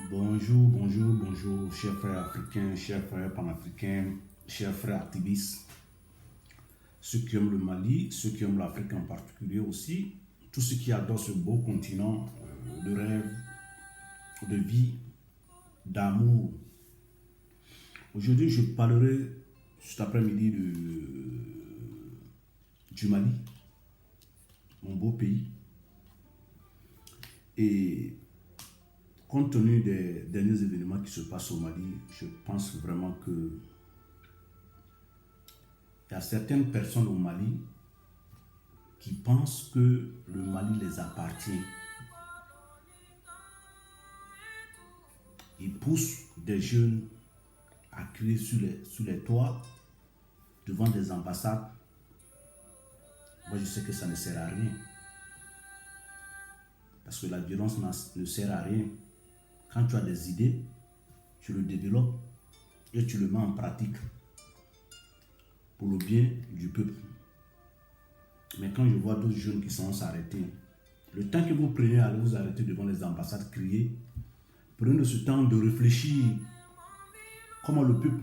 Bonjour, bonjour, bonjour, chers frères africains, chers frères panafricains, chers frères activistes, ceux qui aiment le Mali, ceux qui aiment l'Afrique en particulier aussi, tous ceux qui adorent ce beau continent de rêve, de vie, d'amour. Aujourd'hui, je parlerai cet après-midi du Mali, mon beau pays. Et compte tenu des derniers événements qui se passent au Mali, je pense vraiment que il y a certaines personnes au Mali qui pensent que le Mali les appartient. Ils poussent des jeunes à crier sur les toits devant des ambassades. Moi, je sais que ça ne sert à rien. Parce que la violence ne sert à rien. Quand tu as des idées, tu le développes et tu le mets en pratique pour le bien du peuple. Mais quand je vois d'autres jeunes qui sont s'arrêter, le temps que vous prenez à aller vous arrêter devant les ambassades, crier, prenez ce temps de réfléchir comment le peuple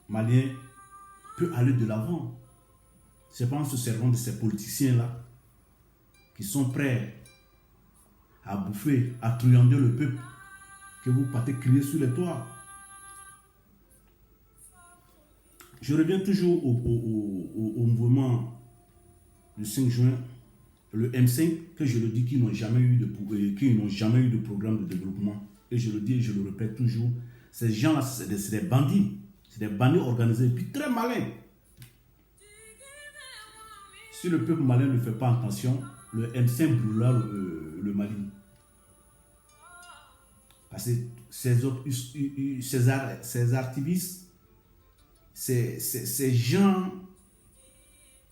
malien peut aller de l'avant. C'est pas en se servant de ces politiciens-là qui sont prêts à bouffer, à truander le peuple, que vous partez crier sur les toits. Je reviens toujours au mouvement du 5 juin, le M5, que je le dis, qui n'ont jamais eu de programme de développement. Et je le dis et je le répète toujours, ces gens-là, c'est des bandits. C'est des bandits organisés, et puis très malins. Si le peuple malien ne fait pas attention, le M5 brûlera le Mali. Parce que ces activistes, ces gens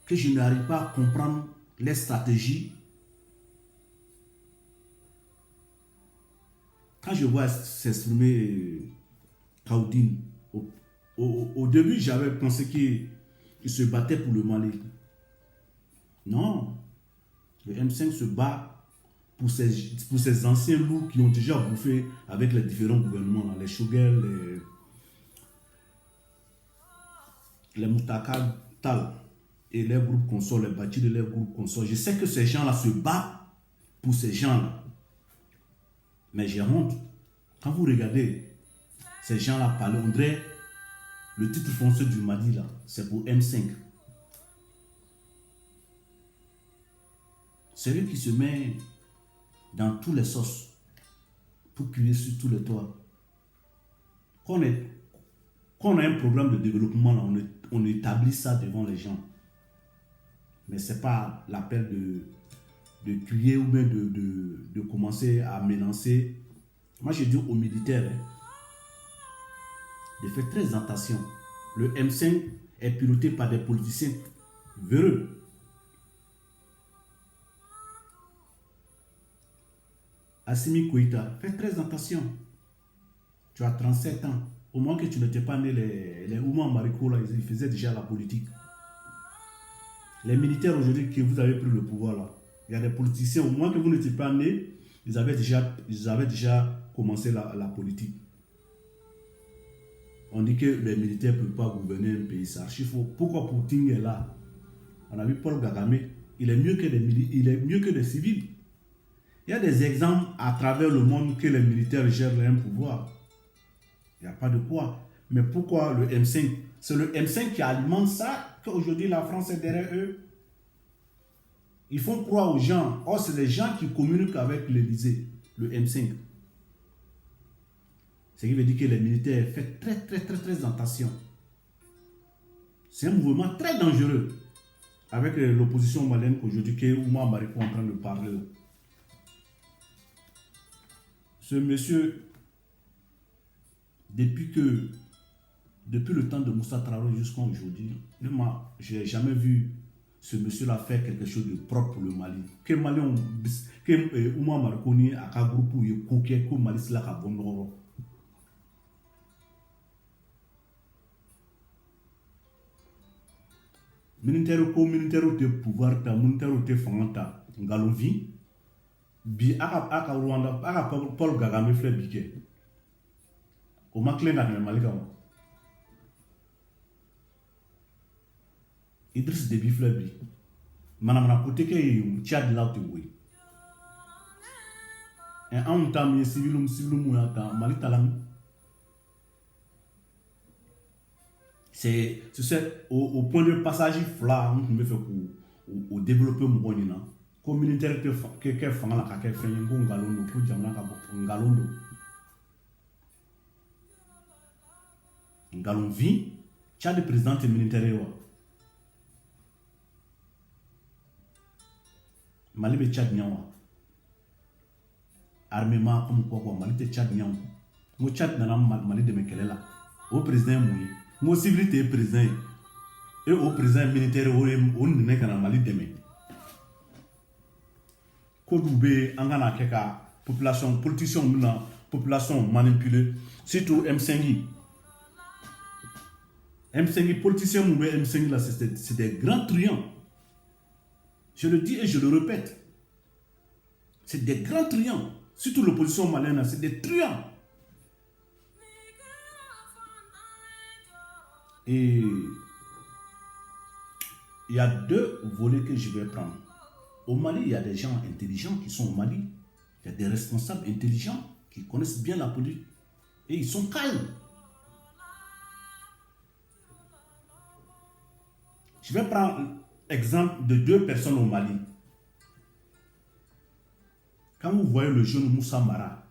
que je n'arrive pas à comprendre les stratégies. Quand je vois s'exprimer Kaoudine, au début, j'avais pensé qu'il se battait pour le Mali. Non, le M5 se bat pour ces anciens loups qui ont déjà bouffé avec les différents gouvernements, les Choguel, les Moutaka Tal et les groupes consorts, les bâtis de les groupes consorts. Je sais que ces gens-là se battent pour ces gens-là. Mais j'ai honte. Quand vous regardez ces gens-là parler, on dirait le titre foncier du Mali, là, c'est pour M5. C'est lui qui se met dans tous les sauces pour crier sur tous les toits. Quand on a un programme de développement, là, on établit ça devant les gens. Mais ce n'est pas l'appel de crier ou bien de commencer à menacer. Moi, je dis aux militaires de faire très attention. Le M5 est piloté par des politiciens véreux. Assimi Koïta, fais très attention. Tu as 37 ans. Au moins que tu n'étais pas né, les Oumans Mariko, là, ils faisaient déjà la politique. Les militaires aujourd'hui que vous avez pris le pouvoir là, il y a des politiciens, au moins que vous n'étiez pas né, ils avaient déjà commencé la politique. On dit que les militaires ne peuvent pas gouverner un pays, c'est archi faux. Pourquoi Poutine est là? On a vu Paul Kagame, il est mieux que des civils. Il y a des exemples à travers le monde que les militaires gèrent un pouvoir. Il n'y a pas de quoi. Mais pourquoi le M5? C'est le M5 qui alimente ça, qu'aujourd'hui la France est derrière eux. Ils font croire aux gens. Or, c'est les gens qui communiquent avec l'Élysée, le M5. Ce qui veut dire que les militaires font très attention. C'est un mouvement très dangereux avec l'opposition malienne qu'aujourd'hui, que Oumar Mariko est en train de parler. Ce monsieur, depuis le temps de Moussa Traoré jusqu'à aujourd'hui, je n'ai jamais vu ce monsieur-là faire quelque chose de propre pour le Mali. Que Mali, que Oumar Mariko ni à un groupe où il y a que Mali c'est là qu'à bon. Militaire de pouvoir, militaire de fanganta, Ngalovi, bi aka Rwanda, aka Paul Kagame fait biquet. Au Maclé n'a pas Malika. Idriss Déby Fleury. Manamana côté que Tchad là tu vois. Et en temps il civil mouillata Malika là. C'est au point de passage fla on me fait pour développer mon bonina. Communautaire que fanga la ka fait ngo ngalondo pour jamana ka ngalondo. Ngalon vi Tchad président militaire wa. Mali be Tchad nyawa. Armement comme quoi Mali te Tchad nyawa. Mo Tchad na Mali de mekelela. Au président mouyi. Mo civilité président et au président militaire on ne kana Mali de me. Ko dube angana keka population politicien na population manipulée surtout M5. M5 politicien mou M5 là c'est des grands truands. Je le dis et je le répète. C'est des grands truands. Surtout l'opposition malienne, c'est des truands. Et il y a deux volets que je vais prendre. Au Mali, il y a des gens intelligents qui sont au Mali. Il y a des responsables intelligents qui connaissent bien la politique. Et ils sont calmes. Je vais prendre l'exemple de deux personnes au Mali. Quand vous voyez le jeune Moussa Mara,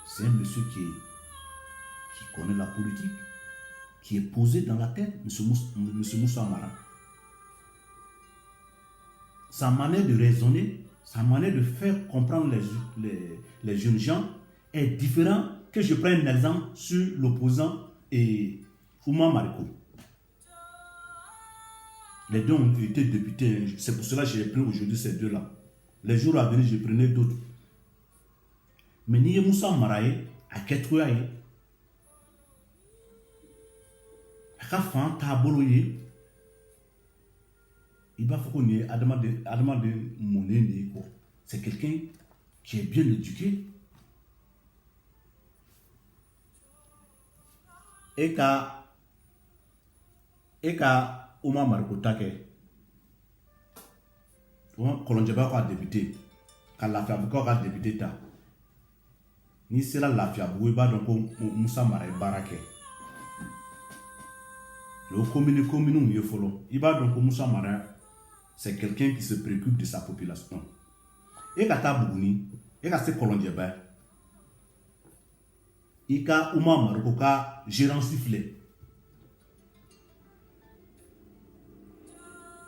c'est un monsieur qui connaît la politique, qui est posé dans la tête, monsieur Moussa Mara. Sa manière de raisonner, sa manière de faire comprendre les jeunes gens est différente que je prenne un exemple sur l'opposant et Oumar Mariko. Les deux ont été députés. C'est pour cela que j'ai pris aujourd'hui ces deux-là. Les jours à venir, je prenais d'autres. Mais ni Moussa Maraye, à Ketouaye, à Kafan, Taboloye, il va falloir qu'on ait Adama de Moné. C'est quelqu'un qui est bien éduqué. Et qu'à Oumar Mariko Take, Kolonjeba ko a député, ka Lafia ko a député ta. Ni sera Lafia boué ba donc Moussa Mara Barake. Le commune y follow. Il va donc Moussa Mara, c'est quelqu'un qui se préoccupe de sa population. Et kata Bougouni, et ka se Kolonjeba. Et ka Oumar Mariko ka gérant sifflé.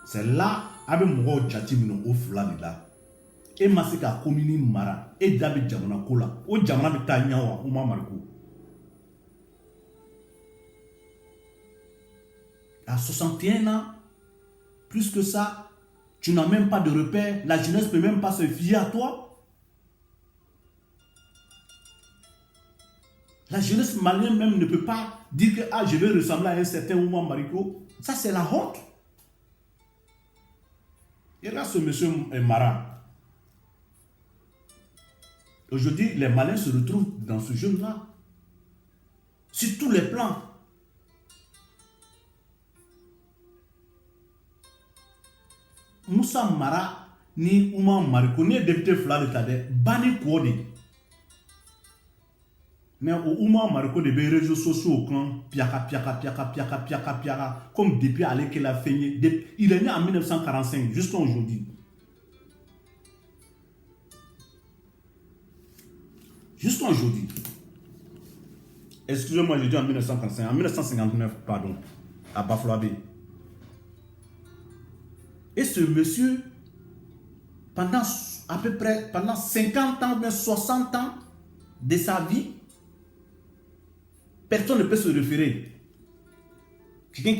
C'est là, avec mon tchatimino au flamme là. Et Masika commune Mara, et David Jamana Kola, au Jamana de Tanyawa, ou Mamarko. À 61 ans, plus que ça, tu n'as même pas de repère, la jeunesse ne peut même pas se fier à toi. La jeunesse malienne même ne peut pas dire que ah, je vais ressembler à un certain Oumar Mariko. Ça, c'est la honte. Et là, ce monsieur Mara. Aujourd'hui, les Maliens se retrouvent dans ce jeune-là. Sur tous les plans. Moussa Mara, ni Oumar Mariko, ni député Fla de Tade, Bani Kouode. Mais au Oumar Mariko, des réseaux sociaux au clan, piaka, comme depuis aller qu'il a fait. Il est né en 1945, jusqu'à aujourd'hui. Jusqu'à aujourd'hui. Excusez-moi, j'ai dit en 1945, en 1959, pardon, à Bafouabe. Et ce monsieur, pendant à peu près, pendant 50 ans, bien 60 ans de sa vie, personne ne peut se référer. Quelqu'un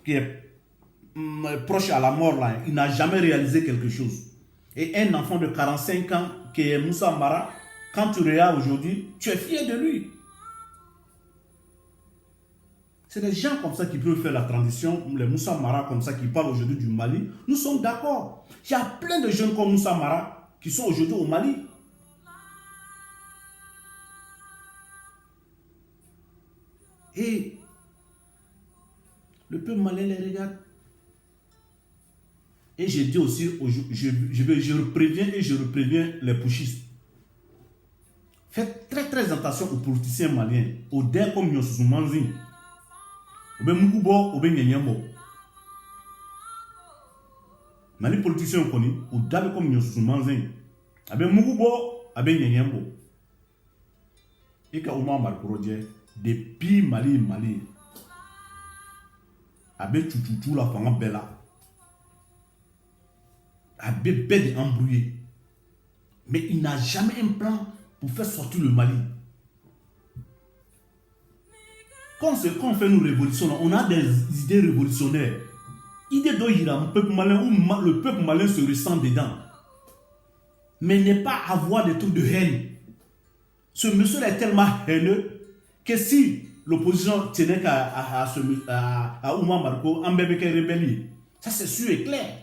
qui est proche à la mort, là, il n'a jamais réalisé quelque chose. Et un enfant de 45 ans, qui est Moussa Mara, quand tu regardes aujourd'hui, tu es fier de lui. C'est des gens comme ça qui peuvent faire la transition, les Moussa Mara comme ça qui parlent aujourd'hui du Mali. Nous sommes d'accord. Il y a plein de jeunes comme Moussa Mara qui sont aujourd'hui au Mali. Et le peuple malien les regarde. Et je dis aussi, je préviens et je repréviens les putschistes. Faites très très attention aux politiciens maliens. Au der comme nous sommes manzi. Au ben mukubo, au ben nyanyambo. Mali politiciens connus, au der comme nous sommes manzi. Au ben mukubo, au ben nyanyambo. Et quand on m'a marqué, depuis Mali. Avec tout la femme bella. Avec belle embrouillé. Mais il n'a jamais un plan pour faire sortir le Mali. Quand on fait une révolution, on a des idées révolutionnaires. Idées dont il y a un peuple malin, où le peuple malin se ressent dedans. Mais n'est pas avoir des trucs de haine. Ce monsieur est tellement haineux que si l'opposition tenait à Oumar Marco, en bébé qui est rébellion, ça c'est sûr et clair.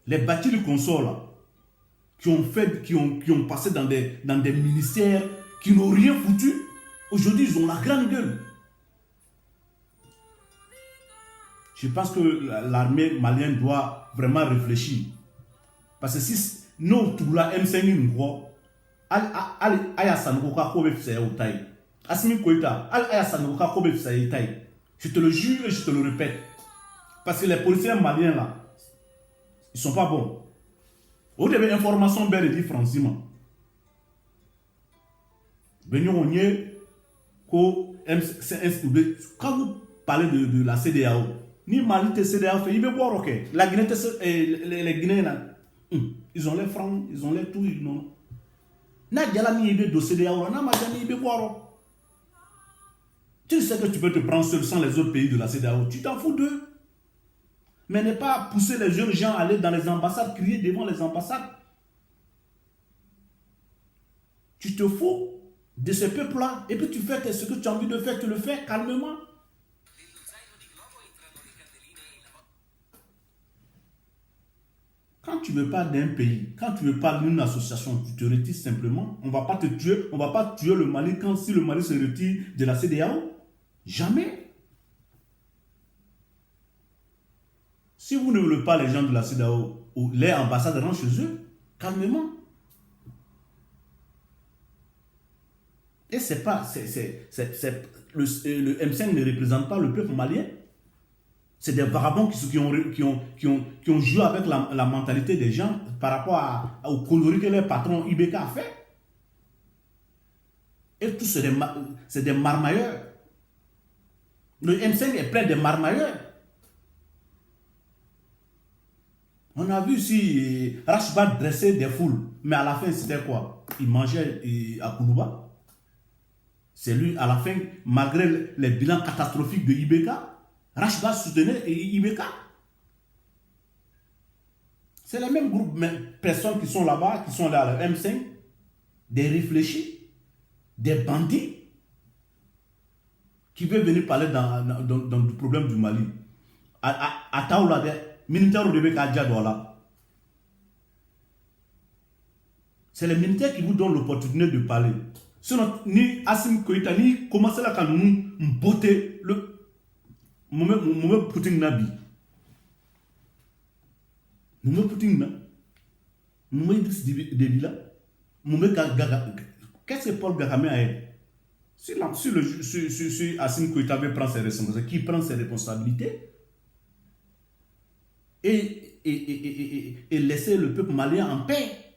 Les bâtis de console là, qui ont passé dans des ministères, qui n'ont rien foutu, aujourd'hui ils ont la grande gueule. Je pense que l'armée malienne doit vraiment réfléchir. Parce que si nous, tout là, M5 nous croit, je te le jure et je te le répète. Parce que les policiers maliens là, ils sont pas bons. Vous avez information belle dit franchement. Quand vous parlez de la CEDEAO, ni Mali te CEDEAO fait, il veut voir ok. La Guinée, les Guinéens là, ils ont les francs, ils ont les tout, ils n'ont. Na diala ni ibe do CEDEAO, na ma jani ibe boiro. Tu sais que tu peux te prendre seul sans les autres pays de la CEDEAO, tu t'en fous d'eux. Mais ne pas pousser les jeunes gens à aller dans les ambassades, crier devant les ambassades. Tu te fous de ce peuple-là et puis tu fais ce que tu as envie de faire, tu le fais calmement. Quand tu veux pas d'un pays, quand tu veux pas d'une association, tu te retires simplement. On ne va pas te tuer, on ne va pas tuer le Mali si le Mali se retire de la CEDEAO. Jamais. Si vous ne voulez pas les gens de la CEDEAO, les ambassades rentrent chez eux, calmement. Et c'est pas, le M5 ne représente pas le peuple malien. C'est des vagabonds qui ont joué avec la mentalité des gens par rapport au coloris que les patrons IBK a fait. Et tous c'est des marmailleurs. Le M5 est plein de marmailleurs. On a vu si Rashba dressait des foules, mais à la fin c'était quoi? Il mangeait à Koulouba. C'est lui, à la fin, malgré les bilans catastrophiques de IBK, Rashba soutenait IBK. C'est le même groupe de personnes qui sont là-bas, qui sont là à la M5, des réfléchis, des bandits, qui veulent venir parler dans le problème du Mali. À Taoula, militaires au début là. C'est les militaires qui vous donnent l'opportunité de parler. Sinon, ni Assim Koïta, ni commencer là quand nous botter le moment Poutine Nabi. Nous Poutine Nabi. Nous Idriss Déby là. Qu'est-ce que Paul Kagame a fait? Si Assim Koïta veut prendre ses responsabilités, qui prend ses responsabilités et laisser le peuple malien en paix.